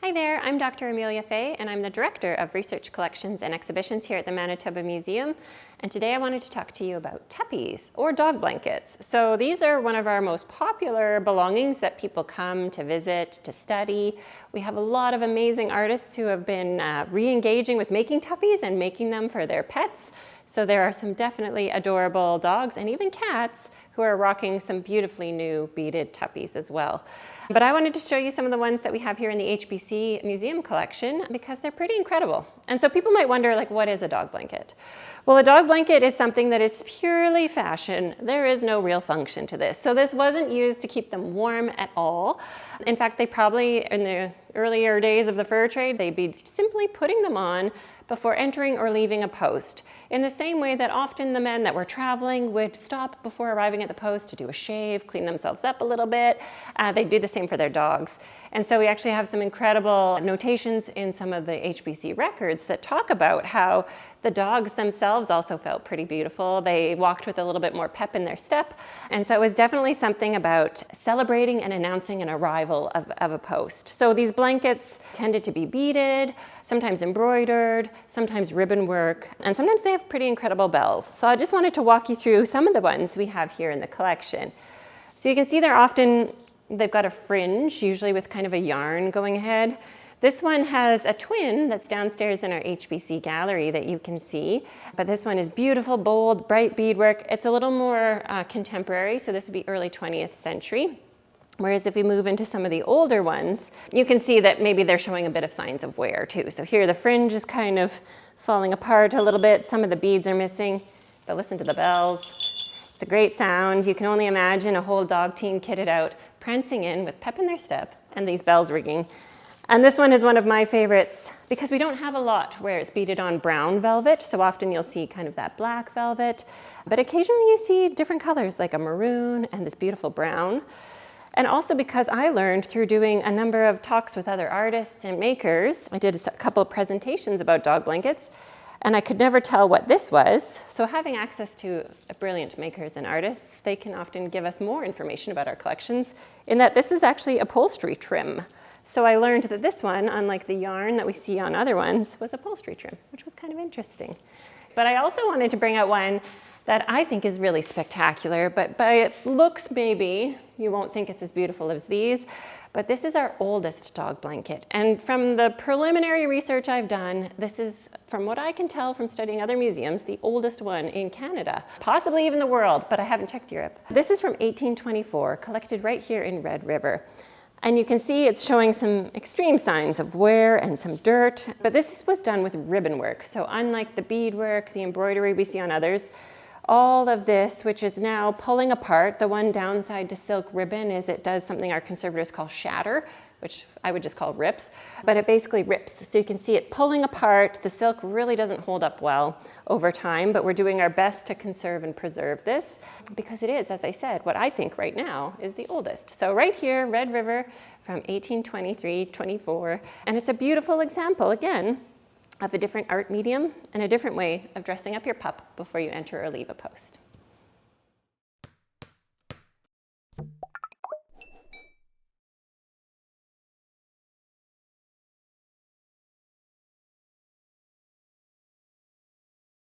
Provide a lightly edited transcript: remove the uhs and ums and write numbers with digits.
Hi there, I'm Dr. Amelia Fay, and I'm the Director of Research Collections and Exhibitions here at the Manitoba Museum. And today I wanted to talk to you about Tuppies, or dog blankets. So these are one of our most popular belongings that people come to visit, to study. We have a lot of amazing artists who have been re-engaging with making Tuppies and making them for their pets. So there are some definitely adorable dogs and even cats who are rocking some beautifully new beaded Tuppies as well. But I wanted to show you some of the ones that we have here in the HBC Museum collection because they're pretty incredible. And so people might wonder, like, what is a dog blanket? Well, a dog blanket is something that is purely fashion. There is no real function to this. So this wasn't used to keep them warm at all. In fact, they probably, in the earlier days of the fur trade, they'd be simply putting them on before entering or leaving a post. In the same way that often the men that were traveling would stop before arriving at the post to do a shave, clean themselves up a little bit. They'd do the same for their dogs. And so we actually have some incredible notations in some of the HBC records that talk about how the dogs themselves also felt pretty beautiful. They walked with a little bit more pep in their step. And so it was definitely something about celebrating and announcing an arrival of a post. So these blankets tended to be beaded, sometimes embroidered, sometimes ribbon work, and sometimes they have pretty incredible bells. So I just wanted to walk you through some of the ones we have here in the collection. So you can see they've got a fringe, usually with kind of a yarn going ahead. This one has a twin that's downstairs in our HBC gallery that you can see. But this one is beautiful, bold, bright beadwork. It's a little more contemporary, so this would be early 20th century. Whereas if we move into some of the older ones, you can see that maybe they're showing a bit of signs of wear too. So here the fringe is kind of falling apart a little bit. Some of the beads are missing, but listen to the bells. It's a great sound. You can only imagine a whole dog team kitted out, prancing in with pep in their step and these bells ringing. And this one is one of my favorites because we don't have a lot where it's beaded on brown velvet. So often you'll see kind of that black velvet, but occasionally you see different colors like a maroon and this beautiful brown. And also because I learned through doing a number of talks with other artists and makers, I did a couple of presentations about dog blankets, and I could never tell what this was. So having access to brilliant makers and artists, they can often give us more information about our collections in that this is actually upholstery trim. So I learned that this one, unlike the yarn that we see on other ones, was upholstery trim, which was kind of interesting. But I also wanted to bring out one that I think is really spectacular, but by its looks maybe, you won't think it's as beautiful as these, but this is our oldest dog blanket. And from the preliminary research I've done, this is, from what I can tell from studying other museums, the oldest one in Canada, possibly even the world, but I haven't checked Europe. This is from 1824, collected right here in Red River. And you can see it's showing some extreme signs of wear and some dirt, but this was done with ribbon work. So unlike the beadwork, the embroidery we see on others, all of this, which is now pulling apart, the one downside to silk ribbon is it does something our conservators call shatter, which I would just call rips, but it basically rips. So you can see it pulling apart. The silk really doesn't hold up well over time, but we're doing our best to conserve and preserve this because it is, as I said, what I think right now is the oldest. So right here, Red River from 1823-24, and it's a beautiful example, again, of a different art medium and a different way of dressing up your pup before you enter or leave a post.